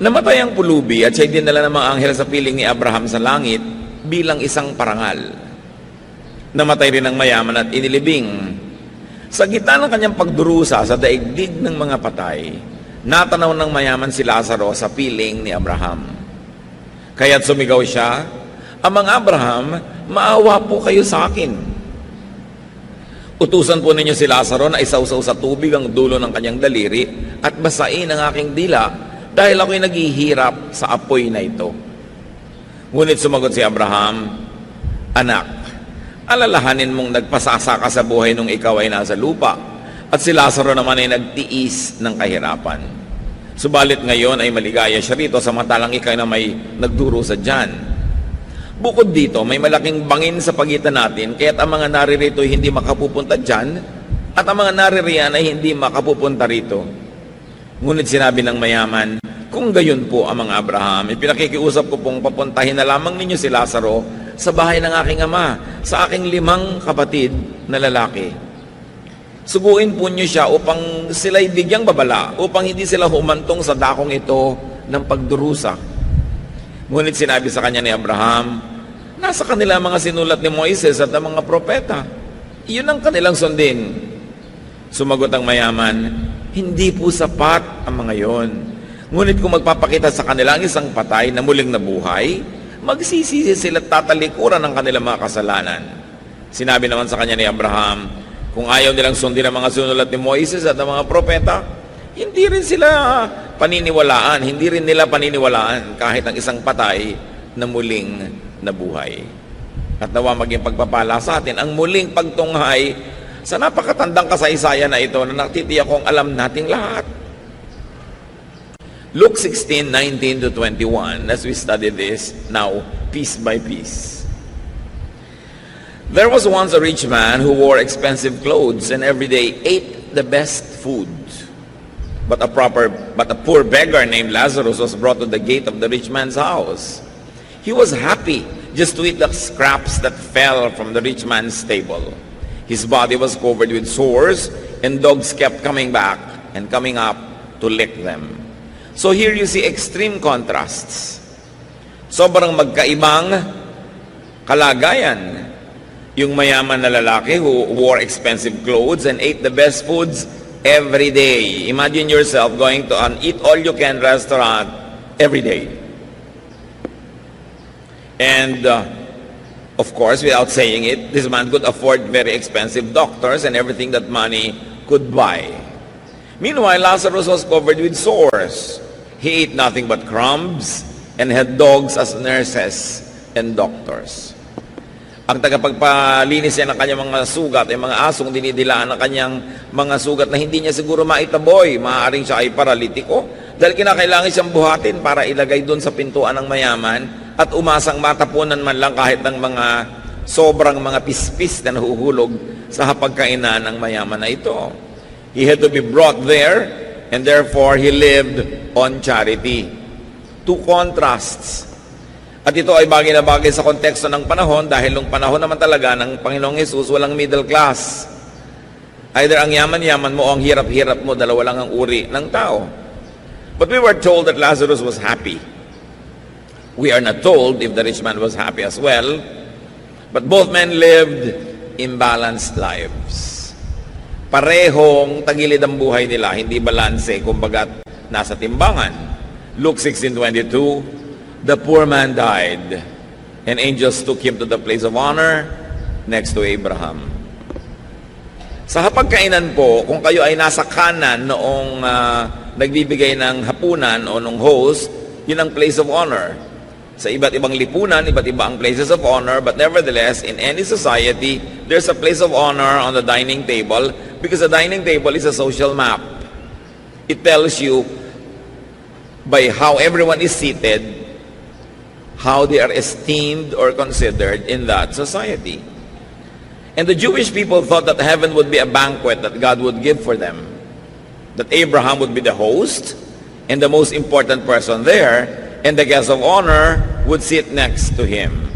Namatay ang pulubi at siya'y dinala ng mga anghel sa piling ni Abraham sa langit bilang isang parangal. Namatay rin ang mayaman at inilibing. Sa gitna ng kanyang pagdurusa sa daigdig ng mga patay, natanaw ng mayaman si Lazaro sa piling ni Abraham. Kaya't sumigaw siya, "Amang Abraham, maawa po kayo sa akin. Utusan po ninyo si Lazaro na isawsaw sa tubig ang dulo ng kanyang daliri at basain ang aking dila dahil ako'y naghihirap sa apoy na ito." Ngunit sumagot si Abraham, "Anak, alalahanin mong nagpasasa ka sa buhay nung ikaw ay nasa lupa at si Lazaro naman ay nagtiis ng kahirapan. Subalit ngayon ay maligaya siya rito samantalang ikaw na may nagdurusa dyan. Bukod dito, may malaking bangin sa pagitan natin kaya't ang mga naririto ay hindi makapupunta dyan at ang mga naririyan ay hindi makapupunta rito." Ngunit sinabi ng mayaman, "Kung gayon po, Amang Abraham, ipinakikiusap ko pong papuntahin na lamang ninyo si Lazaro sa bahay ng aking ama, sa aking 5 kapatid na lalaki. Suguin po niyo siya upang sila'y bigyang babala, upang hindi sila humantong sa dakong ito ng pagdurusa." Ngunit sinabi sa kanya ni Abraham, "Nasa kanila mga sinulat ni Moises at ang mga propeta. Iyon ang kanilang sundin." Sumagot ang mayaman, "Hindi po sapat ang mga yon. Ngunit kung magpapakita sa kanila ang isang patay na muling nabuhay, magsisisi sila at tatalikuran ng kanilang mga kasalanan." Sinabi naman sa kanya ni Abraham, "Kung ayaw nilang sundin ang mga sinulat ni Moises at ang mga propeta, hindi rin nila paniniwalaan kahit ang isang patay na muling nabuhay." At nawa maging pagpapala sa atin ang muling pagtunghay sa napakatandang kasaysayan na ito na natitiyak kong alam nating lahat. Luke 16:19-21, as we study this now, piece by piece. "There was once a rich man who wore expensive clothes and every day ate the best food. But a poor beggar named Lazarus was brought to the gate of the rich man's house. He was happy just to eat the scraps that fell from the rich man's table. His body was covered with sores, and dogs kept coming back and coming up to lick them." So here you see extreme contrasts. Sobrang magkaibang kalagayan. Yung mayaman na lalaki who wore expensive clothes and ate the best foods every day. Imagine yourself going to an eat-all-you-can restaurant every day. And of course, without saying it, this man could afford very expensive doctors and everything that money could buy. Meanwhile, Lazarus was covered with sores. He ate nothing but crumbs and had dogs as nurses and doctors. Ang tagapagpalinis niya ng kanyang mga sugat ay mga asong dinidilaan ng kanyang mga sugat na hindi niya siguro maitaboy. Maaaring siya ay paralitiko dahil kinakailangan siyang buhatin para ilagay doon sa pintuan ng mayaman at umasang matapunan man lang kahit ng mga sobrang mga pispis na nahuhulog sa hapagkainan ng mayaman na ito. He had to be brought there, and therefore he lived on charity. Two contrasts. At ito ay bagay na bagay sa konteksto ng panahon dahil nung panahon naman talaga ng Panginoong Hesus, walang middle class. Either ang yaman-yaman mo o ang hirap-hirap mo, dalawa lang ang uri ng tao. But we were told that Lazarus was happy. We are not told if the rich man was happy as well, but both men lived imbalanced lives. Parehong tagilid ang buhay nila, hindi balanse, kumbaga nasa timbangan. Luke 16:22, the poor man died, and angels took him to the place of honor next to Abraham. Sa hapagkainan po, kung kayo ay nasa kanan noong nagbibigay ng hapunan o nung host, yun ang place of honor. Sa iba't ibang lipunan, iba't iba ang places of honor, but nevertheless, in any society, there's a place of honor on the dining table because the dining table is a social map. It tells you by how everyone is seated, how they are esteemed or considered in that society. And the Jewish people thought that heaven would be a banquet that God would give for them. That Abraham would be the host and the most important person there, and the guest of honor would sit next to him.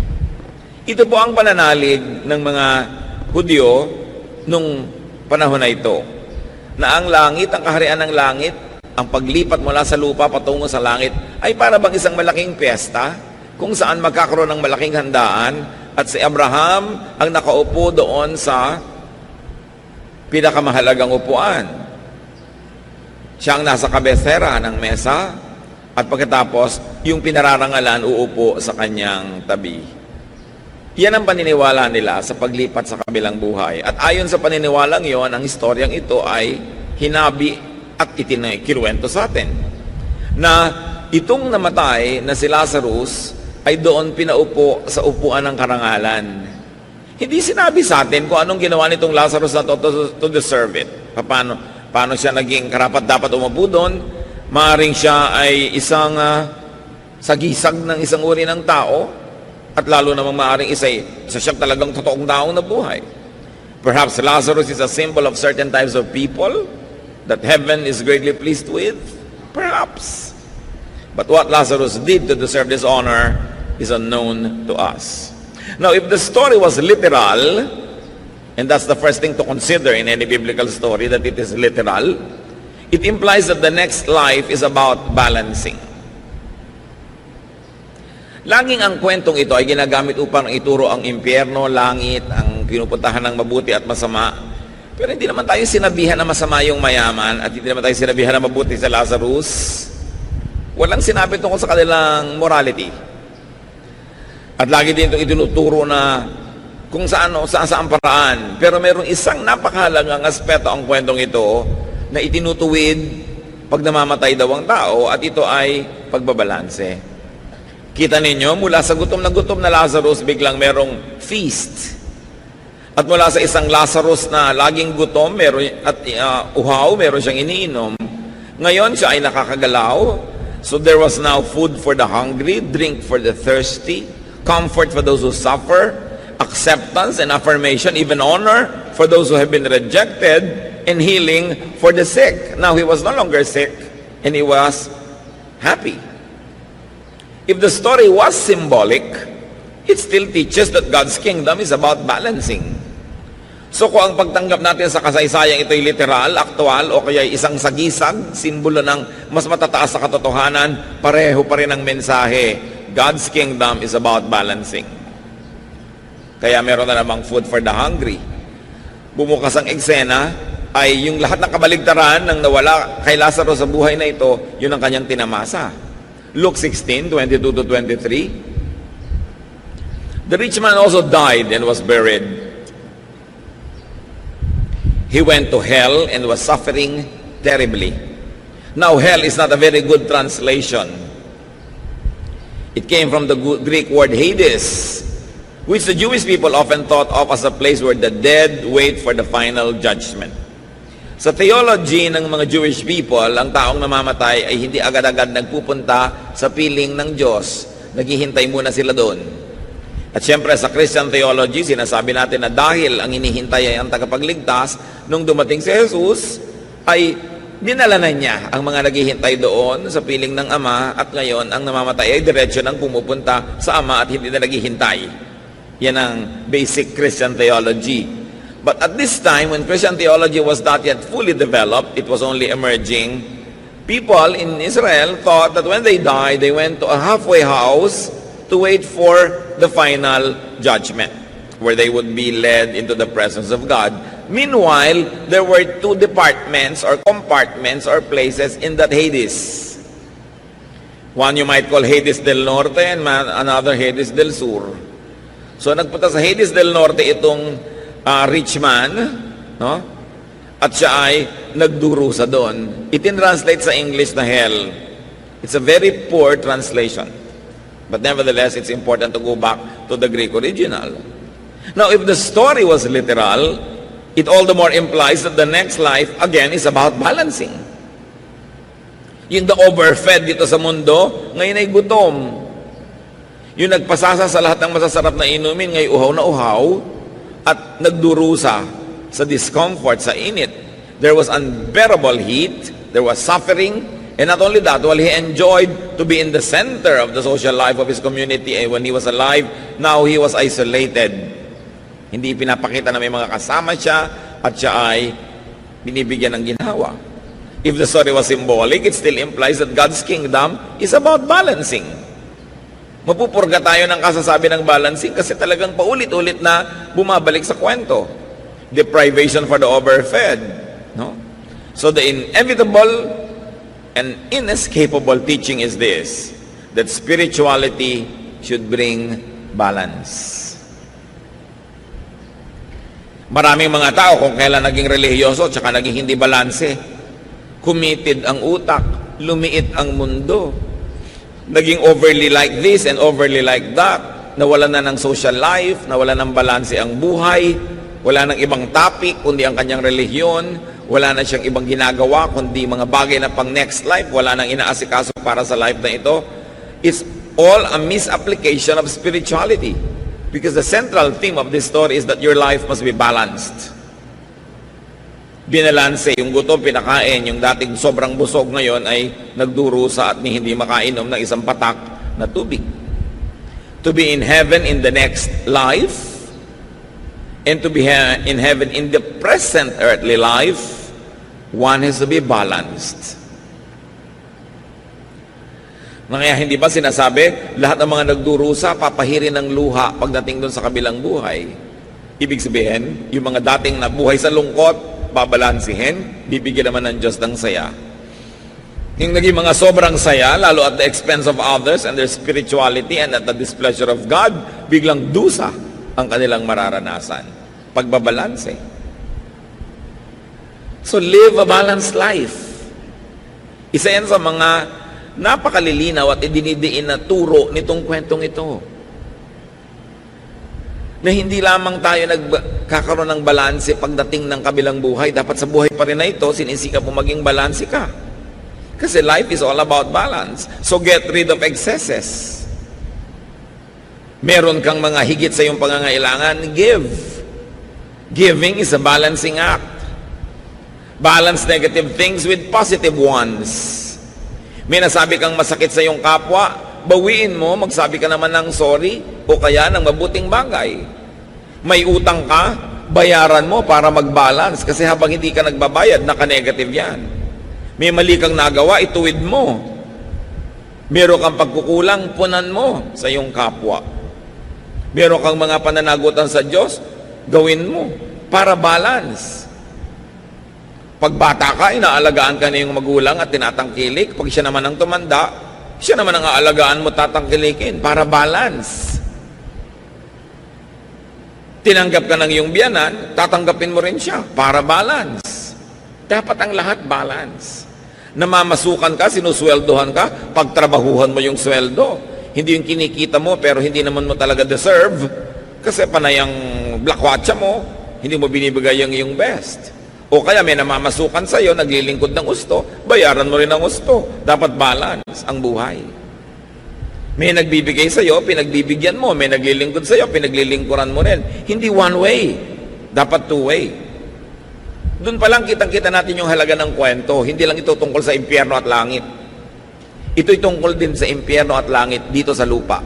Ito po ang pananalig ng mga Hudyo nung panahon na ito, na ang langit, ang kaharian ng langit, ang paglipat mula sa lupa patungo sa langit ay para bang isang malaking piyesta kung saan magkakaroon ng malaking handaan at si Abraham ang nakaupo doon sa pinakamahalagang upuan. Siya ang nasa kabesera ng mesa at pagkatapos yung pinararangalan uupo sa kanyang tabi. Yan ang paniniwala nila sa paglipat sa kabilang buhay. At ayon sa paniniwalang yon, ang historyang ito ay hinabi at kinuwento sa atin na itong namatay na si Lazarus ay doon pinaupo sa upuan ng karangalan. Hindi sinabi sa atin kung anong ginawa nitong Lazarus na to deserve it. Paano siya naging karapat dapat umupo doon? Maaring siya ay isang sagisag ng isang uri ng tao at lalo namang maaring isa siyang talagang totoong taong nabuhay. Perhaps Lazarus is a symbol of certain types of people that heaven is greatly pleased with. Perhaps. But what Lazarus did to deserve this honor is unknown to us. Now, if the story was literal, and that's the first thing to consider in any biblical story, that it is literal, it implies that the next life is about balancing. Laging ang kwentong ito ay ginagamit upang ituro ang impyerno, langit, ang pinupuntahan ng mabuti at masama. Pero hindi naman tayo sinabihan na masama yung mayaman at hindi naman tayo sinabihan na mabuti sa Lazarus. Walang sinabi tungkol sa kanilang morality. At lagi din itong itinuturo na kung saan paraan. Pero mayroong isang napakahalagang aspeto ang kwentong ito na itinutuwid pag namamatay daw ang tao at ito ay pagbabalanse. Kita ninyo, mula sa gutom na Lazarus, biglang merong feast. At mula sa isang Lazarus na laging gutom at uhaw, meron siyang iniinom. Ngayon siya ay nakakagalaw. So there was now food for the hungry, drink for the thirsty, comfort for those who suffer, acceptance and affirmation, even honor for those who have been rejected, and healing for the sick. Now he was no longer sick, and he was happy. If the story was symbolic, it still teaches that God's kingdom is about balancing. So kung ang pagtanggap natin sa kasaysayang ito'y literal, aktual, o kaya isang sagisag, simbolo ng mas matataas sa katotohanan, pareho pa rin ang mensahe. God's kingdom is about balancing. Kaya meron na namang food for the hungry. Bumukas ang eksena, ay yung lahat ng kabaligtaran ng nawala kay Lazarus sa buhay na ito, yun ang kanyang tinamasa. Luke 16:22-23. The rich man also died and was buried. He went to hell and was suffering terribly. Now, hell is not a very good translation. It came from the Greek word Hades, which the Jewish people often thought of as a place where the dead wait for the final judgment. Sa theology ng mga Jewish people, ang taong namamatay ay hindi agad-agad nagpupunta sa piling ng Diyos. Naghihintay muna sila doon. At syempre sa Christian theology, sinasabi natin na dahil ang hinihintay ay ang tagapagligtas, nung dumating si Jesus, ay dinala na niya ang mga naghihintay doon sa piling ng Ama at ngayon ang namamatay ay diretsyo nang pumupunta sa Ama at hindi na naghihintay. Yan ang basic Christian theology. But at this time, when Christian theology was not yet fully developed, it was only emerging, people in Israel thought that when they died, they went to a halfway house to wait for the final judgment, where they would be led into the presence of God. Meanwhile, there were two departments or compartments or places in that Hades. One you might call Hades del Norte and another Hades del Sur. So nagpunta sa Hades del Norte itong rich man, no? At siya ay nagdurusa doon. Itin-translate sa English na hell. It's a very poor translation. But nevertheless, it's important to go back to the Greek original. Now, if the story was literal, it all the more implies that the next life, again, is about balancing. Yung the overfed dito sa mundo, ngayon ay gutom. Yung nagpasasa sa lahat ng masasarap na inumin, ngayon uhaw na uhaw, at nagdurusa sa discomfort, sa init. There was unbearable heat, there was suffering, and not only that, while he enjoyed to be in the center of the social life of his community when he was alive, now he was isolated. Hindi pinapakita na may mga kasama siya at siya ay binibigyan ng ginhawa. If the story was symbolic, it still implies that God's kingdom is about balancing. Mapupurga tayo ng kasasabi ng balancing kasi talagang paulit-ulit na bumabalik sa kwento. Deprivation for the overfed. No? So the inevitable and inescapable teaching is this, that spirituality should bring balance. Maraming mga tao kung kailan naging relihiyoso tsaka naging hindi balanse. Committed ang utak, lumiit ang mundo. Naging overly like this and overly like that. Nawala na ng social life, nawala ng balanse ang buhay, wala ng ibang topic kundi ang kanyang relihiyon, wala na siyang ibang ginagawa kundi mga bagay na pang next life, wala nang inaasikaso para sa life na ito. It's all a misapplication of spirituality. Because the central theme of this story is that your life must be balanced. Binalanse, yung gutom pinakain, yung dating sobrang busog ngayon ay nagdurusa at hindi makainom ng isang patak na tubig. To be in heaven in the next life and to be in heaven in the present earthly life, one has to be balanced. Kaya hindi ba sinasabi, lahat ng mga nagdurusa, papahirin ng luha pagdating doon sa kabilang buhay? Ibig sabihin, yung mga dating nabuhay sa lungkot, babalansihin, bibigyan naman ng Diyos ng saya. Yung naging mga sobrang saya, lalo at the expense of others and their spirituality and at the displeasure of God, biglang dusa ang kanilang mararanasan. Pagbabalanse. So live a balanced life. Isa yan sa mga napakalilinaw at idinidiin na turo nitong kwentong ito. Na hindi lamang tayo nagkakaroon ng balanse pagdating ng kabilang buhay. Dapat sa buhay pa rin na ito, sinisika mo maging balanse ka. Kasi life is all about balance. So get rid of excesses. Meron kang mga higit sa iyong pangangailangan, give. Giving is a balancing act. Balance negative things with positive ones. May nasabi kang masakit sa iyong kapwa, bawiin mo, magsabi ka naman ng sorry o kaya ng mabuting bagay. May utang ka, bayaran mo para mag-balance kasi habang hindi ka nagbabayad, naka-negative yan. May mali kang nagawa, ituwid mo. Meron kang pagkukulang, punan mo sa iyong kapwa. Meron kang mga pananagutan sa Diyos, gawin mo para balance. Pag bata ka, inaalagaan ka na yung magulang at tinatangkilik. Pag siya naman ang tumanda, siya naman ang aalagaan mo, tatangkilikin para balance. Tinanggap ka ng iyong biyanan, tatanggapin mo rin siya para balance. Dapat ang lahat balance. Namamasukan ka, sinusweldohan ka, pagtrabahuhan mo yung sweldo. Hindi yung kinikita mo pero hindi naman mo talaga deserve kasi panay ang blakwatsa mo, hindi mo binibigay ang iyong best. O kaya may namamasukan sa'yo, naglilingkod ng gusto, bayaran mo rin ang gusto. Dapat balance ang buhay. May nagbibigay sa'yo, pinagbibigyan mo. May naglilingkod sa'yo, pinaglilingkuran mo rin. Hindi one way. Dapat two way. Doon pa lang kitang-kita natin yung halaga ng kwento. Hindi lang ito tungkol sa impyerno at langit. Ito'y tungkol din sa impyerno at langit dito sa lupa.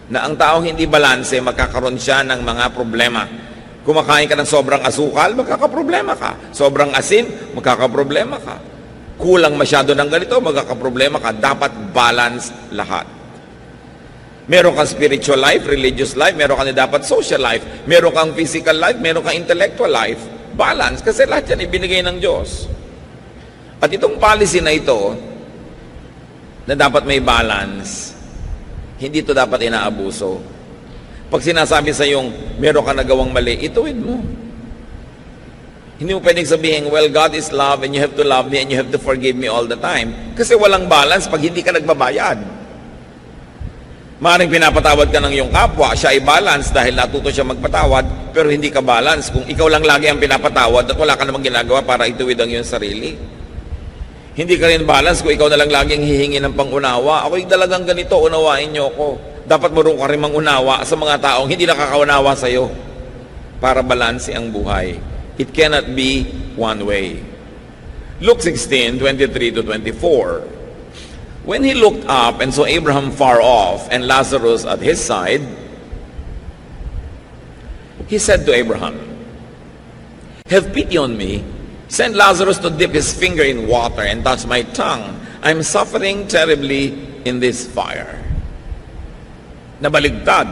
Na ang taong hindi balanse, magkakaroon siya ng mga problema. Kumakain ka ng sobrang asukal, magkakaproblema ka. Sobrang asin, magkakaproblema ka. Kulang masyado ng ganito, magkakaproblema ka. Dapat balance lahat. Meron kang spiritual life, religious life, meron kang dapat social life, meron kang physical life, meron kang intellectual life. Balance, kasi lahat yan ibinigay ng Diyos. At itong policy na ito, na dapat may balance, hindi ito dapat inaabuso. Pag sinasabi sa yung meron ka nagawang mali, ituwid mo. Hindi mo pwedeng sabihin, well, God is love and you have to love me and you have to forgive me all the time. Kasi walang balance pag hindi ka nagbabayad. Maaaring pinapatawad ka ng iyong kapwa, siya ay balance dahil natuto siya magpatawad, pero hindi ka balance kung ikaw lang lagi ang pinapatawad at wala ka namang ginagawa para ituwid ang iyong sarili. Hindi ka rin balance kung ikaw na lang laging hihingi ng pangunawa. Ako'y dalagang ganito, unawain niyo ako. Dapat marunong ka rin mangunawa sa mga taong hindi nakakaunawa sa iyo para balanse ang buhay. It cannot be one way. Luke 16:23 to 24. When he looked up and saw Abraham far off and Lazarus at his side, he said to Abraham, "Have pity on me Send Lazarus to dip his finger in water and touch my tongue. I'm suffering terribly in this fire. Nabaligtad.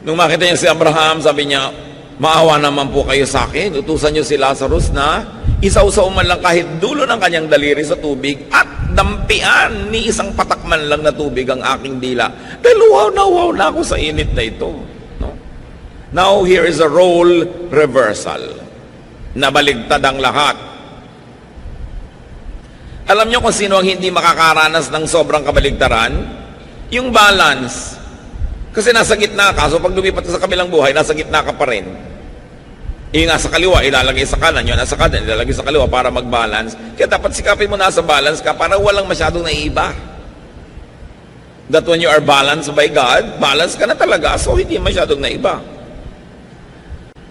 Nung makita niya si Abraham, sabi niya, maawa naman po kayo sa akin. Utusan niyo si Lazarus na isaw-saw man lang kahit dulo ng kanyang daliri sa tubig at dampian ni isang patakman lang na tubig ang aking dila. Dahil wow na ako sa init na ito. No? Now, here is a role reversal. Nabaligtad ang lahat. Alam niyo kung sino ang hindi makakaranas ng sobrang kabaligtaran? Yung balance. Kasi nasa gitna ka, so pag lumipat ka sa kabilang buhay, nasa gitna ka pa rin. Yung nasa kaliwa, ilalagay sa kanan. Yung nasa kanan, ilalagay sa kaliwa para mag-balance. Kaya dapat sikapin mo nasa balance ka para walang masyadong naiiba. That when you are balanced by God, balance ka na talaga, so hindi masyadong naiba.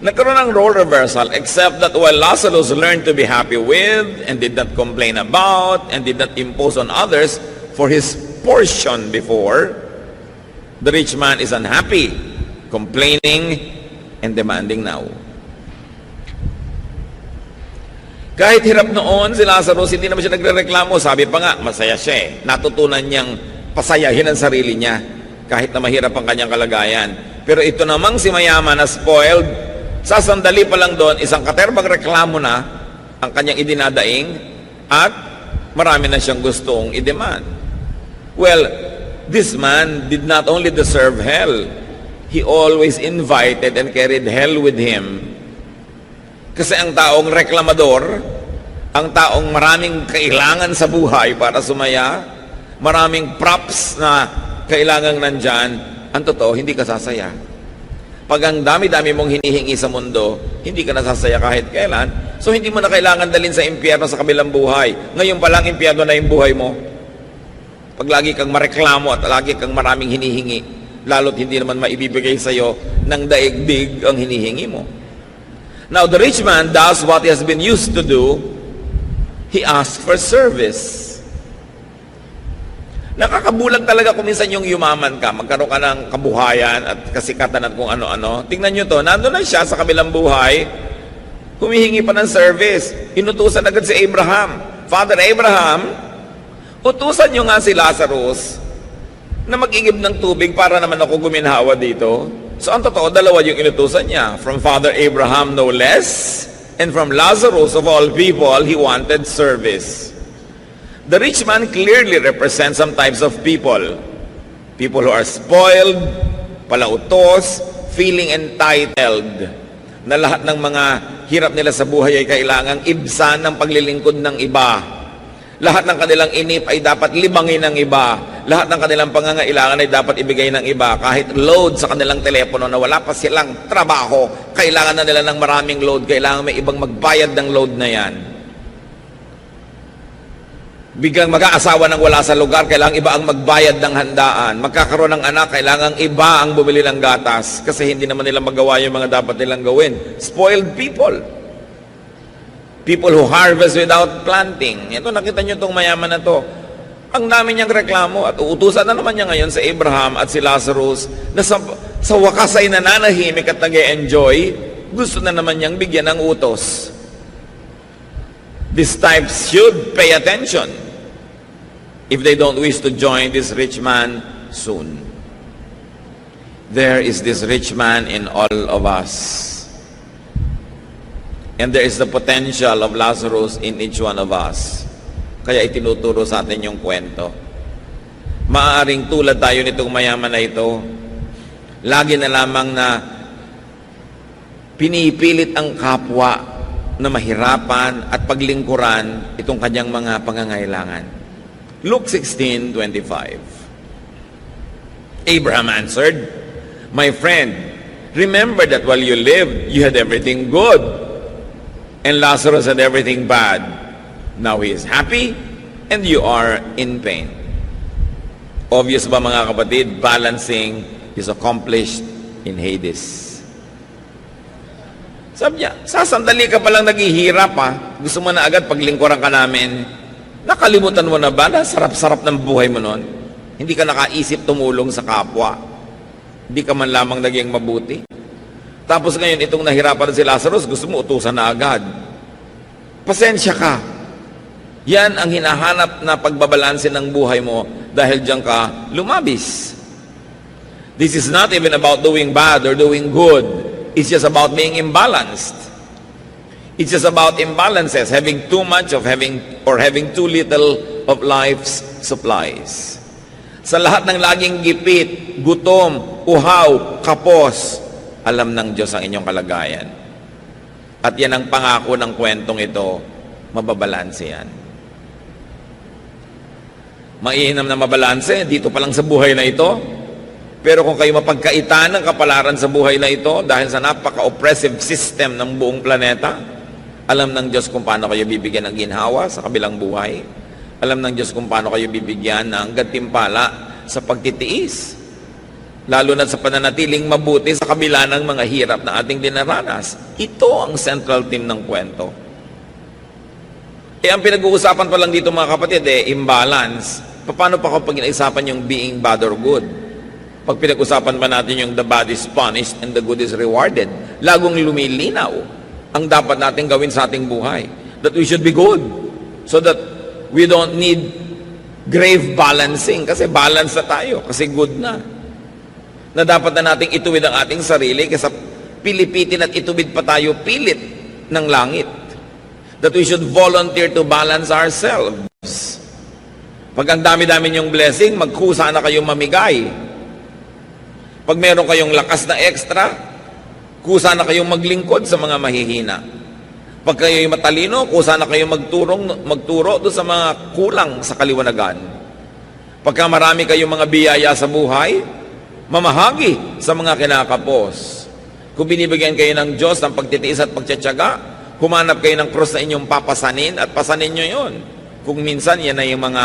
Nagkaroon ng role reversal, except that while Lazarus learned to be happy with and did not complain about and did not impose on others for his portion before, the rich man is unhappy, complaining, and demanding now. Kahit hirap noon si Lazarus, hindi naman siya nagrereklamo. Sabi pa nga, masaya siya eh. Natutunan niyang pasayahin ang sarili niya kahit na mahirap ang kanyang kalagayan. Pero ito namang si mayaman na spoiled, sa sandali pa lang doon, isang katerbang reklamo na ang kanyang idinadaing at marami na siyang gustong i-demand. Well, this man did not only deserve hell, he always invited and carried hell with him. Kasi ang taong reklamador, ang taong maraming kailangan sa buhay para sumaya, maraming props na kailangang nandyan, ang totoo, hindi ka sasaya. Pag ang dami-dami mong hinihingi sa mundo, hindi ka nasasaya kahit kailan, so hindi mo na kailangan dalhin sa impyerno sa kabilang buhay. Ngayon pa lang, impyerno na yung buhay mo. Pag lagi kang mareklamo at lagi kang maraming hinihingi, lalo't hindi naman maibibigay sa'yo ng daigdig ang hinihingi mo. Now, the rich man does what he has been used to do. He asks for service. Nakakabulag talaga kung minsan yung yumaman ka, magkaroon ka ng kabuhayan at kasikatan at kung ano-ano. Tingnan nyo to, nandun na siya sa kabilang buhay, humihingi pa ng service. Inutusan agad si Abraham. Father Abraham, utusan nyo nga si Lazarus na mag-igib ng tubig para naman ako guminhawa dito. So ang totoo, dalawa yung inutusan niya. From Father Abraham no less, and from Lazarus of all people, he wanted service. The rich man clearly represents some types of people. People who are spoiled, palautos, feeling entitled. Na lahat ng mga hirap nila sa buhay ay kailangang ibsan ng paglilingkod ng iba. Lahat ng kanilang inip ay dapat libangin ng iba. Lahat ng kanilang pangangailangan ay dapat ibigay ng iba. Kahit load sa kanilang telepono na wala pa silang trabaho, kailangan na nila ng maraming load. Kailangan may ibang magbayad ng load na yan. Biglang mag-aasawa ng wala sa lugar, kailangang iba ang magbayad ng handaan. Magkakaroon ng anak, kailangang iba ang bumili ng gatas kasi hindi naman nila magawa yung mga dapat nilang gawin. Spoiled people. People who harvest without planting. Ito, nakita nyo itong mayaman na to. Ang dami niyang reklamo at uutusan na naman niya ngayon sa Abraham at si Lazarus na sa wakas ay nananahimik at nag-e-enjoy, gusto na naman niyang bigyan ng utos. These types should pay attention if they don't wish to join this rich man soon. There is this rich man in all of us. And there is the potential of Lazarus in each one of us. Kaya itinuturo sa atin yung kwento. Maaaring tulad tayo nitong mayaman na ito, lagi na lamang na pinipilit ang kapwa na mahirapan at paglingkuran itong kanyang mga pangangailangan. Luke 16:25. Abraham answered, "My friend, remember that while you lived, you had everything good, and Lazarus had everything bad. Now he is happy, and you are in pain." Obvious ba mga kapatid, balancing is accomplished in Hades. Sabi niya, sasandali ka palang naghihirap ha. Gusto mo na agad paglingkuran ka namin. Nakalimutan mo na ba na sarap-sarap ng buhay mo noon? Hindi ka nakaisip tumulong sa kapwa. Hindi ka man lamang naging mabuti. Tapos ngayon, itong nahirapan si Lazarus, gusto mo utusan na agad. Pasensya ka. Yan ang hinahanap na pagbabalanse ng buhay mo dahil diyan ka lumabis. This is not even about doing bad or doing good. It's just about being imbalanced. It's just about imbalances, having too much of having too little of life's supplies. Sa lahat ng laging gipit, gutom, uhaw, kapos, alam ng Diyos ang inyong kalagayan. At yan ang pangako ng kwentong ito, mababalanse yan. Mainam na mabalanse, dito pa lang sa buhay na ito. Pero kung kayo mapagkaitan ng kapalaran sa buhay na ito, dahil sa napaka-oppressive system ng buong planeta, alam ng Diyos kung paano kayo bibigyan ng ginhawa sa kabilang buhay. Alam ng Diyos kung paano kayo bibigyan ng gantimpala sa pagtitiis. Lalo na sa pananatiling mabuti sa kabila ng mga hirap na ating dinaranas. Ito ang central theme ng kwento. Ang pinag-uusapan pa lang dito mga kapatid, imbalance. Paano pa kapag inaisapan yung being bad or good? Pag pinag-usapan pa natin yung the bad is punished and the good is rewarded, lagong lumilinaw ang dapat natin gawin sa ating buhay. That we should be good. So that we don't need grave balancing. Kasi balance na tayo. Kasi good na. Na dapat na nating ituwid ang ating sarili kaysa pilipitin at ituwid pa tayo pilit ng langit. That we should volunteer to balance ourselves. Pag ang dami-dami niyong blessing, magkusa na kayong mamigay. Pag meron kayong lakas na extra, kusa na kayong maglingkod sa mga mahihina. Pag kayo'y matalino, kusa na kayong magturo doon sa mga kulang sa kaliwanagan. Pagka marami kayong mga biyaya sa buhay, mamahagi sa mga kinakapos. Kung binibigyan kayo ng Diyos ng pagtitiis at pagtsatsaga, humanap kayo ng krus na inyong papasanin at pasanin nyo yon. Kung minsan, yan ay yung mga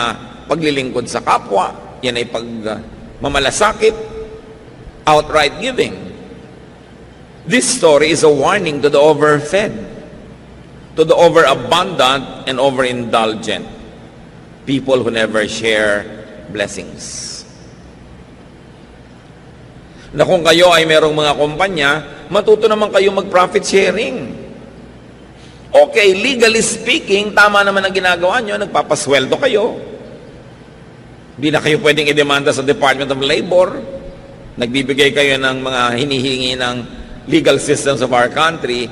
paglilingkod sa kapwa, yan ay pagmamalasakit, outright giving. This story is a warning to the overfed, to the overabundant and overindulgent, people who never share blessings. Na kung kayo ay merong mga kumpanya, matuto naman kayo mag-profit sharing. Okay, legally speaking, tama naman ang ginagawa nyo, nagpapasweldo kayo. Hindi na kayo pwedeng idemanda sa Department of Labor. Nagbibigay kayo ng mga hinihingi ng legal systems of our country,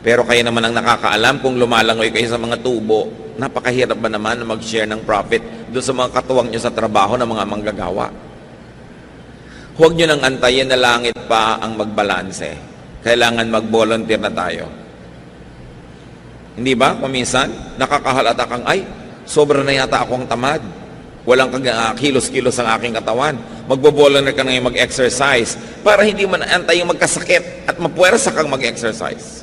pero kayo naman ang nakakaalam kung lumalangoy kayo sa mga tubo. Napakahirap ba naman na mag-share ng profit doon sa mga katuwang nyo sa trabaho ng mga manggagawa? Huwag nyo nang antayin na langit pa ang magbalanse. Kailangan mag-volunteer na tayo. Hindi ba? Kung minsan, nakakahalata kang, ay, sobra na yata akong tamad. Walang kilos-kilos ang aking katawan. Magbo-volunteer ka na yung mag-exercise para hindi mo naantay yung magkasakit at mapuwersa kang mag-exercise.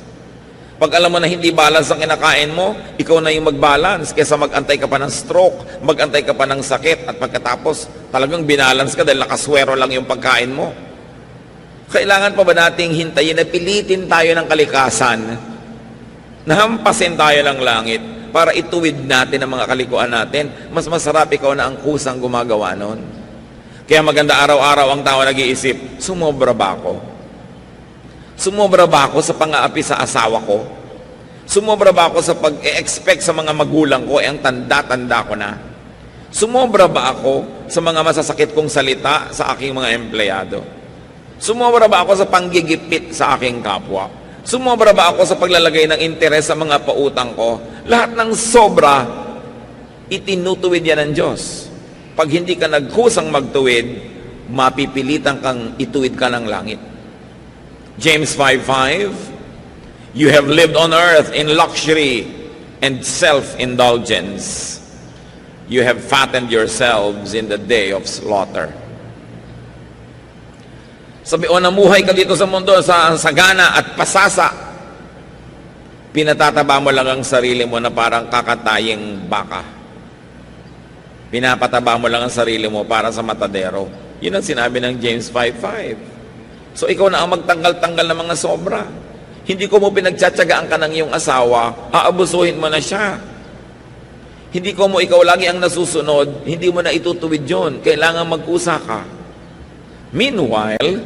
Pag alam mo na hindi balance ang kinakain mo, ikaw na yung mag-balance kaysa mag-antay ka pa ng stroke, mag-antay ka pa ng sakit at pagkatapos talagang binalance ka dahil nakaswero lang yung pagkain mo. Kailangan pa ba nating hintayin na pilitin tayo ng kalikasan, nahampasin tayo ng langit, para ituwid natin ang mga kalikuan natin? Mas masarap ikaw na ang kusang gumagawa nun. Kaya maganda araw-araw ang tao nag-iisip, sumobra ba ako? Sumobra ba ako sa pang-aapi sa asawa ko? Sumobra ba ako sa pag-expect sa mga magulang ko, ang tanda-tanda ko na? Sumobra ba ako sa mga masasakit kong salita sa aking mga empleyado? Sumobra ba ako sa panggigipit sa aking kapwa? Sumobra ba ako sa paglalagay ng interes sa mga pautang ko? Lahat ng sobra, itinutuwid yan ng Diyos. Pag hindi ka nagkusang magtuwid, mapipilitan kang ituwid ka ng langit. James 5:5, you have lived on earth in luxury and self-indulgence. You have fattened yourselves in the day of slaughter. Sabi, o namuhay ka dito sa mundo sa sagana at pasasa. Pinatataba mo lang ang sarili mo na parang kakataying baka. Pinapataba mo lang ang sarili mo para sa matadero. Yun ang sinabi ng James 5:5. So ikaw na ang magtanggal-tanggal ng mga sobra. Hindi ko mo pinagtsatsagaan ka ng iyong asawa, aabusuhin mo na siya. Hindi ko mo ikaw lagi ang nasusunod, hindi mo na itutuwid yun. Kailangan magkusa ka. Meanwhile,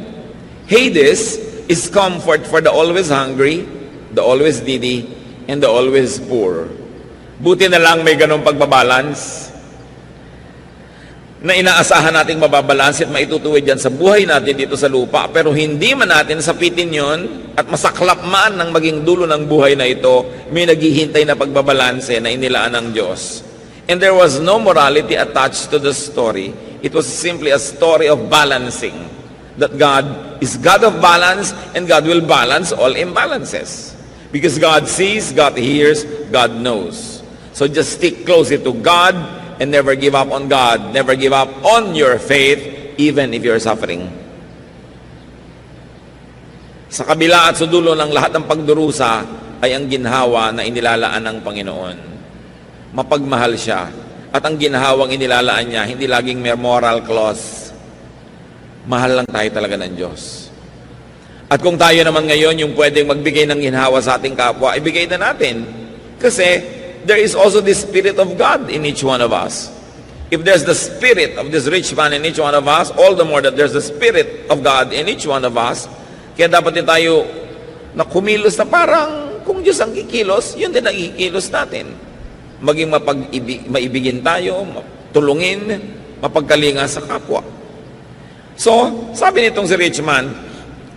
Hades is comfort for the always hungry, the always needy, and the always poor. Buti na lang may ganong pagbabalance na inaasahan nating mababalanse at maitutuwid yan sa buhay natin dito sa lupa. Pero hindi man natin sapitin yon at masaklap man ng maging dulo ng buhay na ito, may naghihintay na pagbabalanse na inilaan ng Diyos. And there was no morality attached to the story. It was simply a story of balancing. That God is God of balance and God will balance all imbalances. Because God sees, God hears, God knows. So just stick closely to God and never give up on God. Never give up on your faith, even if you're suffering. Sa kabila at sudulo ng lahat ng pagdurusa ay ang ginhawa na inilalaan ng Panginoon. Mapagmahal siya. At ang ginhawang inilalaan niya, hindi laging may moral clause. Mahal lang tayo talaga ng Diyos. At kung tayo naman ngayon yung pwedeng magbigay ng ginhawa sa ating kapwa, ibigay na natin. Kasi there is also the Spirit of God in each one of us. If there's the Spirit of this rich man in each one of us, all the more that there's the Spirit of God in each one of us, kaya dapat din tayo na kumilos na parang kung Diyos ang kikilos, yun din ang kikilos natin. Maging maibigin tayo, tulungin, mapagkalinga sa kapwa. So, sabi nitong si rich man,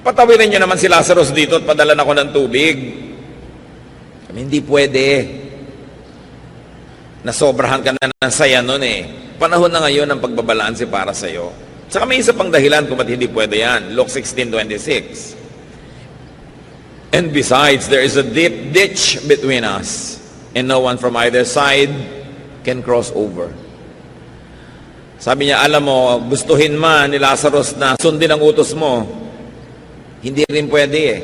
patawirin niyo naman si Lazarus dito at padalan ako ng tubig. Hindi pwede. Nasobrahan ka na ng saya nun eh. Panahon na ngayon ng pagbabalanse para sa'yo. Saka may isa pang dahilan kung ba't hindi pwede yan. Luke 16:26. And besides, there is a deep ditch between us, and no one from either side can cross over. Sabi niya, alam mo, gustuhin man ni Lazarus na sundin ang utos mo, hindi rin pwede eh.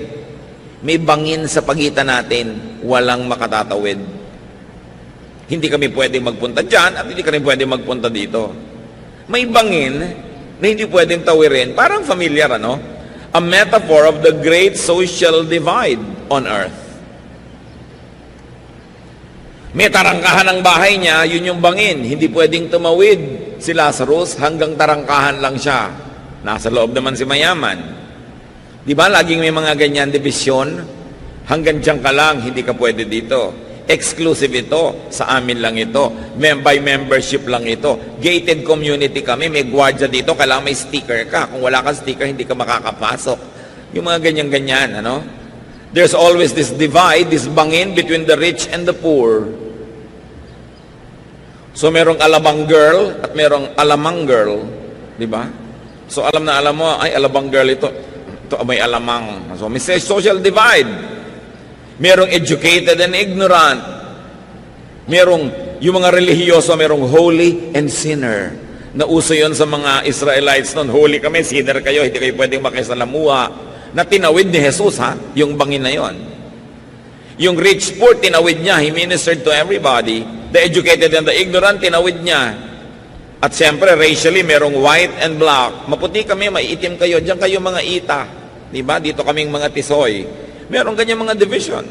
May bangin sa pagitan natin, walang makatatawid. Hindi kami pwedeng magpunta dyan at hindi kami pwedeng magpunta dito. May bangin na hindi pwedeng tawirin. Parang familiar, ano? A metaphor of the great social divide on earth. May tarangkahan ng bahay niya, yun yung bangin. Hindi pwedeng tumawid si Lazarus, hanggang tarangkahan lang siya. Nasa loob naman si mayaman. Di ba, laging may mga ganyan division? Hanggang dyan ka lang, hindi ka pwede dito. Exclusive ito, sa amin lang ito. By membership lang ito. Gated community kami, may gwardiya dito, kailangan may sticker ka. Kung wala kang sticker, hindi ka makakapasok. Yung mga ganyan-ganyan, ano? There's always this divide, this bangin between the rich and the poor. So merong alabang girl at merong alamang girl, di ba? So alam mo, ay alabang girl ito may alamang. So may social divide. Merong educated and ignorant. Merong, yung mga relihiyoso, merong holy and sinner. Nauso yon sa mga Israelites noon. Holy kami, sinner kayo, hindi kayo pwedeng makisalamuha. Na tinawid ni Jesus, ha? Yung bangin na yon. Yung rich poor, tinawid niya. He ministered to everybody. The educated and the ignorant, tinawid niya. At siyempre, racially, merong white and black. Maputi kami, maiitim kayo. Diyan kayo mga ita. Diba? Dito kaming mga tisoy. Meron ganyan mga division.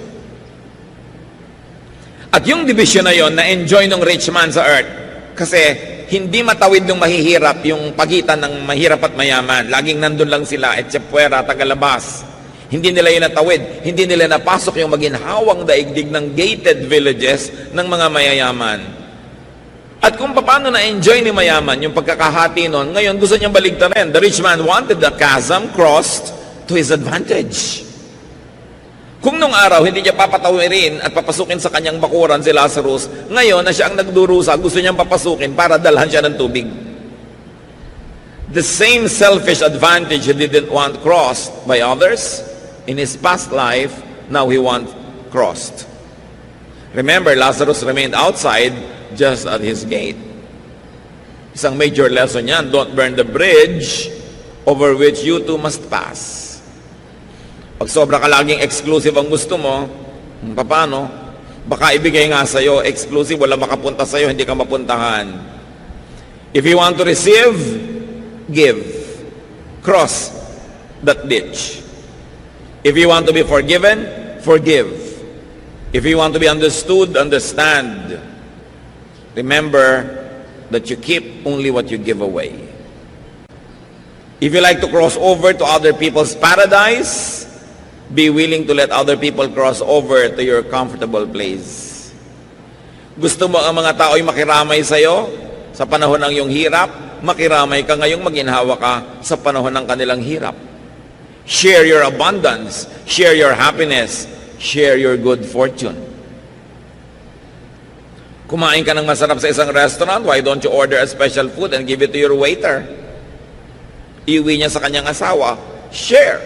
At yung division na yon na-enjoy ng rich man sa earth. Kasi hindi matawid ng mahihirap yung pagitan ng mahirap at mayaman. Laging nandun lang sila, etsepuera, tagalabas. Hindi nila yun natawid. Hindi nila napasok yung maginhawang daigdig ng gated villages ng mga mayayaman. At kung paano na-enjoy ni mayaman yung pagkakahati nun, ngayon gusto niyang baligtarin. The rich man wanted the chasm crossed to his advantage. Kung nung araw, hindi niya papatawirin at papasukin sa kanyang bakuran si Lazarus, ngayon na siya ang nagdurusa, gusto niyang papasukin para dalhan siya ng tubig. The same selfish advantage he didn't want crossed by others in his past life, now he wants crossed. Remember, Lazarus remained outside just at his gate. Isang major lesson yan, don't burn the bridge over which you too must pass. Pag sobra ka laging exclusive ang gusto mo, paano? Baka ibigay nga sa'yo, exclusive, wala makapunta sa'yo, hindi ka mapuntahan. If you want to receive, give. Cross that ditch. If you want to be forgiven, forgive. If you want to be understood, understand. Remember that you keep only what you give away. If you like to cross over to other people's paradise, be willing to let other people cross over to your comfortable place. Gusto mo ang mga tao'y makiramay sa'yo sa panahon ng iyong hirap, makiramay ka ngayong maginhawa ka sa panahon ng kanilang hirap. Share your abundance, share your happiness, share your good fortune. Kumain ka ng masarap sa isang restaurant, why don't you order a special food and give it to your waiter? Iuwi niya sa kanyang asawa, share.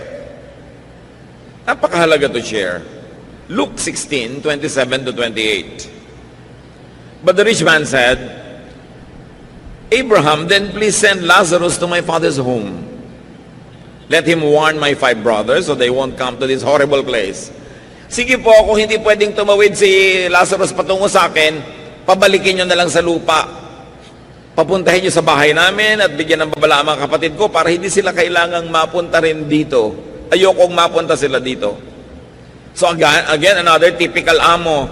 Napakahalaga to share. Luke 16:27 to 28. But the rich man said, Abraham, then please send Lazarus to my father's home. Let him warn my 5 brothers so they won't come to this horrible place. Sige po, kung hindi pwedeng tumawid si Lazarus patungo sa akin, pabalikin nyo na lang sa lupa. Papuntahin nyo sa bahay namin at bigyan ng babala ang mga kapatid ko para hindi sila kailangang mapunta rin dito. Ayokong mapunta sila dito. So again, another typical amo.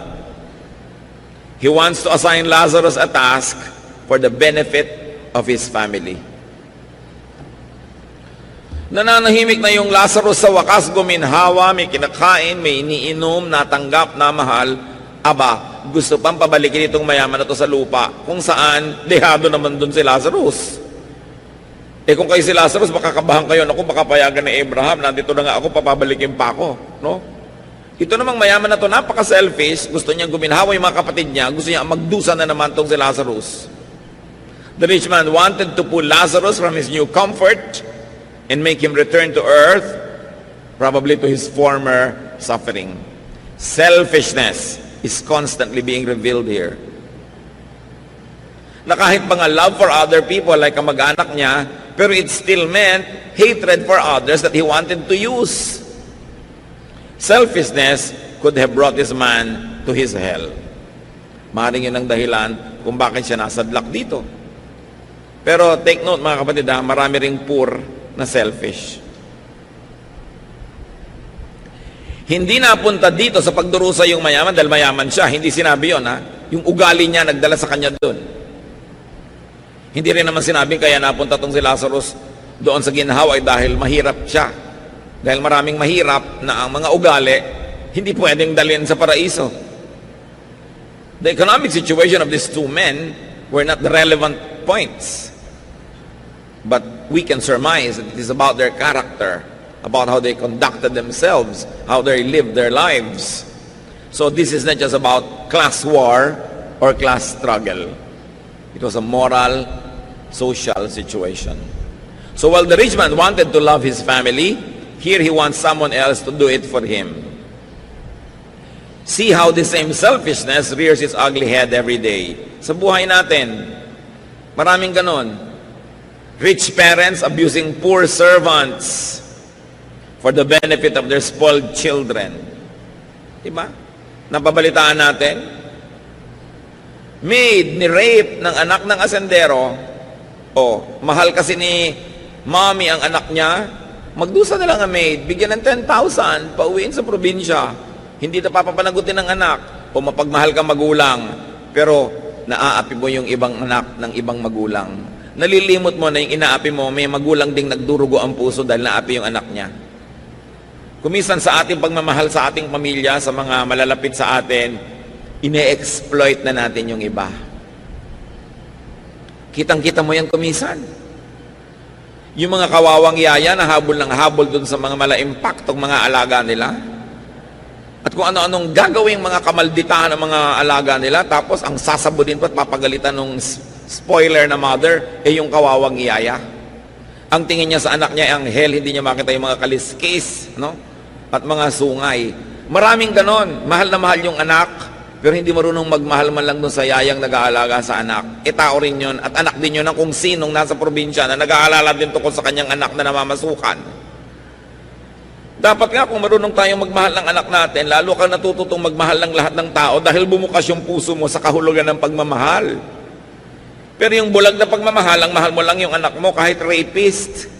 He wants to assign Lazarus a task for the benefit of his family. Nananahimik na yung Lazarus sa wakas, guminhawa, may kinakain, may iniinom, natanggap na mahal. Aba, gusto pang pabalikin itong mayaman na to sa lupa, kung saan dehado naman dun si Lazarus. Kung kayo si Lazarus, makakabahan kayo, naku, baka payagan ni Abraham, nandito na nga ako, papabalikin pa ako. No? Ito namang mayaman na to, napaka-selfish, gusto niyang guminhawa yung mga kapatid niya, gusto niya magdusa na naman tong si Lazarus. The rich man wanted to pull Lazarus from his new comfort and make him return to earth, probably to his former suffering. Selfishness is constantly being revealed here. Na kahit mga love for other people, like kamag-anak niya, pero it still meant hatred for others that he wanted to use. Selfishness could have brought this man to his hell. Maaaring yun ang dahilan kung bakit siya nasadlak dito. Pero take note mga kapatid, marami ring poor na selfish. Hindi napunta dito sa pagdurusa yung mayaman dahil mayaman siya. Hindi sinabi yun, Yung ugali niya nagdala sa kanya doon. Hindi rin naman sinabing kaya napunta tong si Lazarus doon sa ginhawa ay dahil mahirap siya. Dahil maraming mahirap na ang mga ugali hindi pwedeng dalhin sa paraiso. The economic situation of these 2 men were not the relevant points. But we can surmise that it is about their character, about how they conducted themselves, how they lived their lives. So this is not just about class war or class struggle. It was a moral, social situation. So while the rich man wanted to love his family, here he wants someone else to do it for him. See how the same selfishness rears its ugly head every day. Sa buhay natin, maraming ganon. Rich parents abusing poor servants for the benefit of their spoiled children. Diba? Napabalitaan natin. Maid ni-rape ng anak ng asendero. Mahal kasi ni mommy ang anak niya. Magdusa na lang ang maid. Bigyan ng 10,000. Pauwiin sa probinsya. Hindi na papapanagutin ng anak. O mapagmahal ka magulang. Pero naaapi mo yung ibang anak ng ibang magulang. Nalilimot mo na yung inaapi mo, may magulang ding nagdurugo ang puso dahil naapi yung anak niya. Kumisan sa ating pagmamahal sa ating pamilya, sa mga malalapit sa atin, ine-exploit na natin yung iba. Kitang-kita mo yan kumisan. Yung mga kawawang yaya na habol ng habol dun sa mga mala-impactong mga alaga nila. At kung ano-anong gagawing mga kamalditahan ng mga alaga nila, tapos ang sasabudin pa at papagalitan ng spoiler na mother, yung kawawang iyaya. Ang tingin niya sa anak niya ay anghel, hindi niya makita yung mga kaliskis, at mga sungay. Maraming ganon. Mahal na mahal yung anak, pero hindi marunong magmahal man lang dun sa yayang nag-aalaga sa anak. Tao rin yun, at anak din yun ng kung sinong nasa probinsya na nag-aalala din tungkol sa kanyang anak na namamasukan. Dapat nga kung marunong tayong magmahal ng anak natin, lalo kang natututong magmahal ng lahat ng tao dahil bumukas yung puso mo sa kahulugan ng pagmamahal. Pero yung bulag na pagmamahal, ang mahal mo lang yung anak mo kahit rapist.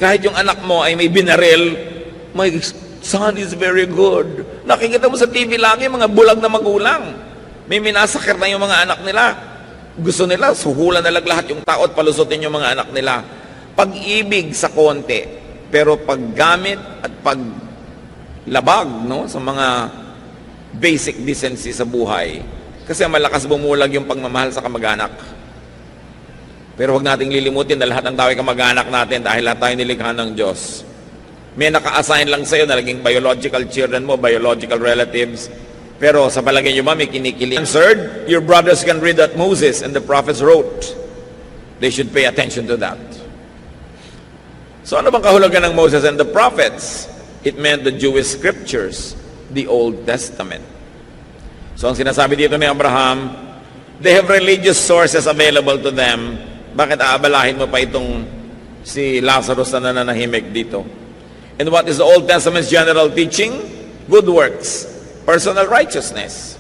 Kahit yung anak mo ay may binaril, my son is very good. Nakikita mo sa TV lagi mga bulag na magulang. May minasakir na yung mga anak nila. Gusto nila, suhulan na lang lahat yung tao at palusutin yung mga anak nila. pag-ibig sa konti, pero paggamit at paglabag, no, sa mga basic decency sa buhay. Kasi malakas bumulag yung pagmamahal sa kamag-anak. Pero huwag nating lilimutin na lahat ng tao ay kamag-anak natin dahil lahat tayo nilikha ng Diyos. May naka-assign lang sa'yo na naging biological children mo, biological relatives. Pero sa palagay nyo ba, may kinikilig? Answered, your brothers can read that Moses and the prophets wrote. They should pay attention to that. So ano bang kahulugan ng Moses and the prophets? It meant the Jewish scriptures, the Old Testament. So ang sinasabi dito ni Abraham, they have religious sources available to them. Bakit aabalahin mo pa itong si Lazarus na nananahimik dito? And what is the Old Testament's general teaching? Good works, personal righteousness.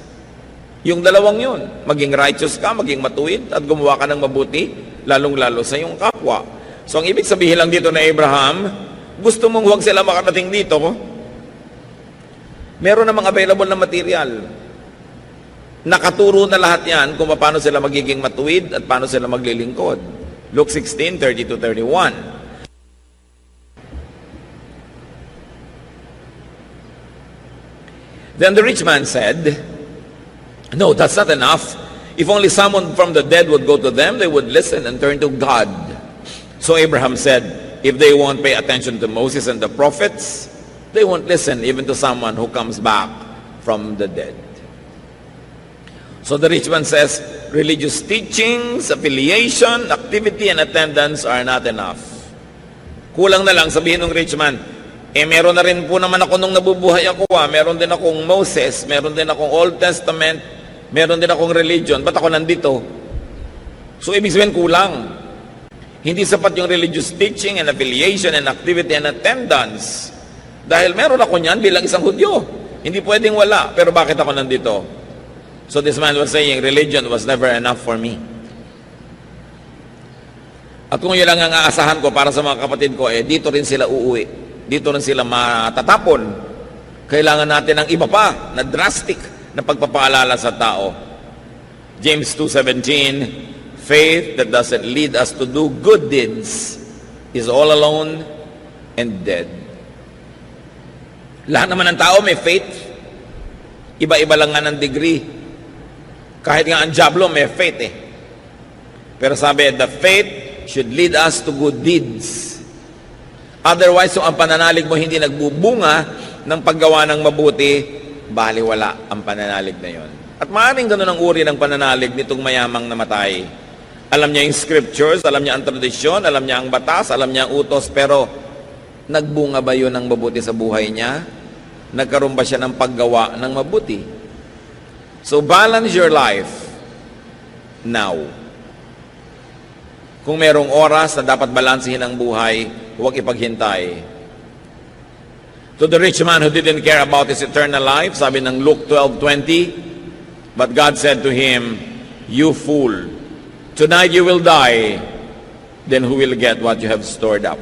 Yung dalawang yun, maging righteous ka, maging matuwid, at gumawa ka ng mabuti, lalong-lalo sa iyong kapwa. So ang ibig sabihin lang dito na Abraham, gusto mong huwag sila makarating dito, meron namang available na material. Nakaturo na lahat yan kung paano sila magiging matuwid at paano sila maglilingkod. Luke 16:30-31. Then the rich man said, no, that's not enough. If only someone from the dead would go to them, they would listen and turn to God. So Abraham said, if they won't pay attention to Moses and the prophets, they won't listen even to someone who comes back from the dead. So the rich man says, religious teachings, affiliation, activity, and attendance are not enough. Kulang na lang, sabihin ng rich man, meron na rin po naman ako nung nabubuhay ako. Meron din akong Moses, meron din akong Old Testament, meron din akong religion. Ba't ako nandito? So ibig sabihin kulang. Hindi sapat yung religious teaching and affiliation and activity and attendance. Dahil meron ako niyan bilang isang Hudyo. Hindi pwedeng wala. Pero bakit ako nandito? So this man was saying, religion was never enough for me. At kung yun lang ang aasahan ko para sa mga kapatid ko, dito rin sila uuwi. Dito rin sila matatapon. Kailangan natin ng iba pa na drastic na pagpapaalala sa tao. James 2:17, faith that doesn't lead us to do good deeds is all alone and dead. Lahat naman ng tao may faith. Iba-iba lang nga ng degree. Kahit nga ang Diablo may faith eh. Pero sabi, the faith should lead us to good deeds. Otherwise, kung ang pananalig mo hindi nagbubunga ng paggawa ng mabuti, baliwala ang pananalig na yon. At maaaring ganun ang uri ng pananalig nitong mayamang namatay. Alam niya yung scriptures, alam niya ang tradisyon, alam niya ang batas, alam niya ang utos, pero nagbunga ba yun ng mabuti sa buhay niya? Nagkaroon ba siya ng paggawa ng mabuti? So balance your life now. Kung merong oras na dapat balansehin ang buhay, huwag ipaghintay. To the rich man who didn't care about his eternal life, sabi ng Luke 12:20, but God said to him, you fool, tonight you will die, then who will get what you have stored up?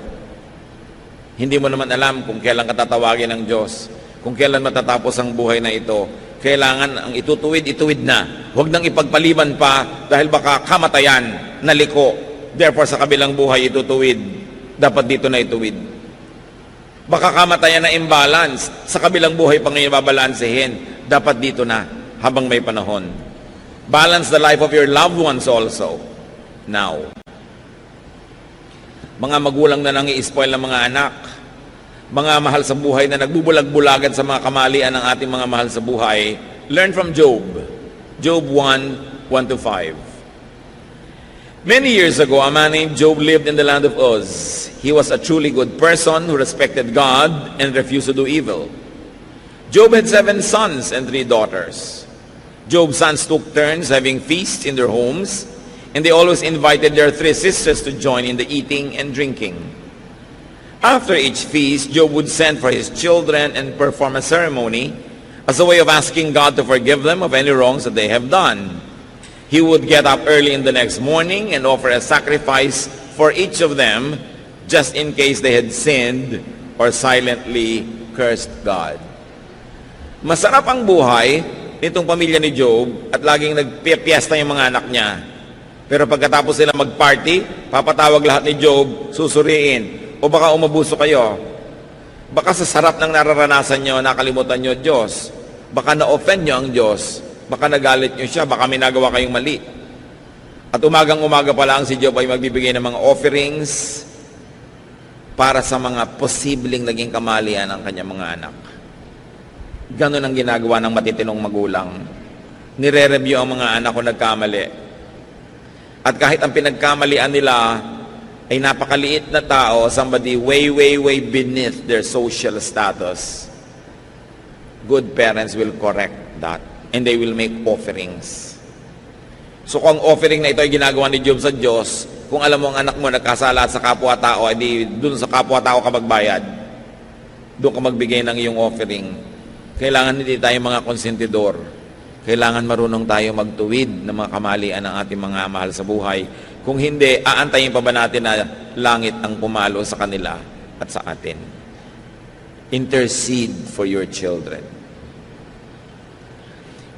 Hindi mo naman alam kung kailan ka tatawagin ng Diyos, kung kailan matatapos ang buhay na ito. Kailangan ang itutuwid na. Huwag nang ipagpaliban pa dahil baka kamatayan, naliko. Therefore, sa kabilang buhay itutuwid. Dapat dito na ituwid. Baka kamatayan na imbalance. Sa kabilang buhay pa ngayon babalansehin. Dapat dito na habang may panahon. Balance the life of your loved ones also. Now. Mga magulang na nang i-spoil ng mga anak. Mga mahal sa buhay na nagbubulag-bulagan sa mga kamalian ng ating mga mahal sa buhay. Learn from Job. Job 1:1-5. Many years ago, a man named Job lived in the land of Uz. He was a truly good person who respected God and refused to do evil. Job had 7 sons and 3 daughters. Job's sons took turns having feasts in their homes, and they always invited their 3 sisters to join in the eating and drinking. After each feast, Job would send for his children and perform a ceremony as a way of asking God to forgive them of any wrongs that they have done. He would get up early in the next morning and offer a sacrifice for each of them just in case they had sinned or silently cursed God. Masarap ang buhay nitong pamilya ni Job at laging nagpipiesta yung mga anak niya. Pero pagkatapos nila mag-party, papatawag lahat ni Job, susuriin. O baka umabuso kayo. Baka sa sarap ng nararanasan nyo, nakalimutan nyo Diyos. Baka na-offend nyo ang Diyos. Baka nagalit nyo siya. Baka may nagawa kayong mali. At umagang-umaga pa lang si Job ay magbibigay ng mga offerings para sa mga posibleng naging kamalian ng kanyang mga anak. Ganon ang ginagawa ng matitinong magulang. Nire-review ang mga anak kung nagkamali. At kahit ang pinagkamalian nila ay napakaliit na tao, somebody way beneath their social status, good parents will correct that and they will make offerings. So kung ang offering na ito ay ginagawa ni Job sa Diyos, kung alam mo ang anak mo nagkasala sa kapwa-tao, edi dun sa kapwa-tao ka magbayad. Doon ka magbigay ng iyong offering. Kailangan hindi tayo mga konsentidor. Kailangan marunong tayo magtuwid ng mga kamalian ng ating mga mahal sa buhay. Kung hindi, aantayin pa ba natin na langit ang pumalo sa kanila at sa atin? Intercede for your children.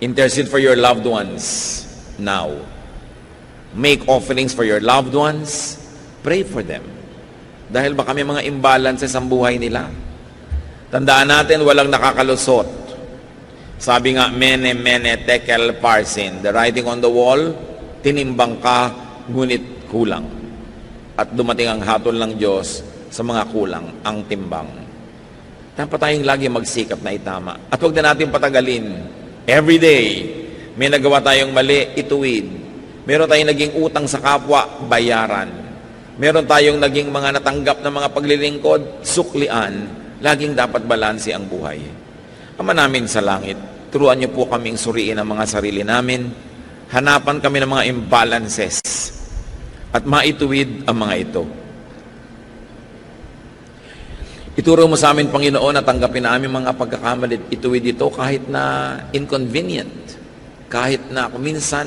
Intercede for your loved ones now. Make offerings for your loved ones. Pray for them. Dahil baka may mga imbalances ang buhay nila. Tandaan natin, walang nakakalusot. Sabi nga, mene tekel parsin. The writing on the wall, tinimbang ka, ngunit kulang. At dumating ang hatol ng Diyos sa mga kulang, ang timbang. Dapat tayong lagi magsikap na itama. At huwag na natin patagalin. Every day, may nagawa tayong mali, ituwid. Meron tayong naging utang sa kapwa, bayaran. Meron tayong naging mga natanggap na mga paglilingkod, suklian. Laging dapat balanse ang buhay. Ama namin sa langit, turuan niyo po kaming suriin ang mga sarili namin, hanapan kami ng mga imbalances, at maituwid ang mga ito. Ituro mo sa amin, Panginoon, na tanggapin namin mga pagkakamali, ituwid ito kahit na inconvenient, kahit na minsan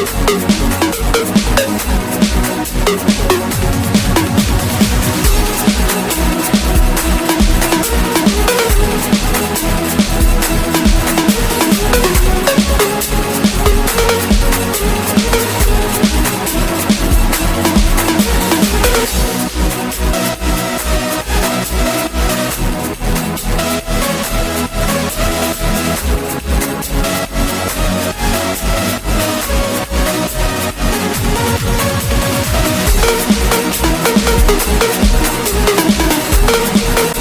Thank you.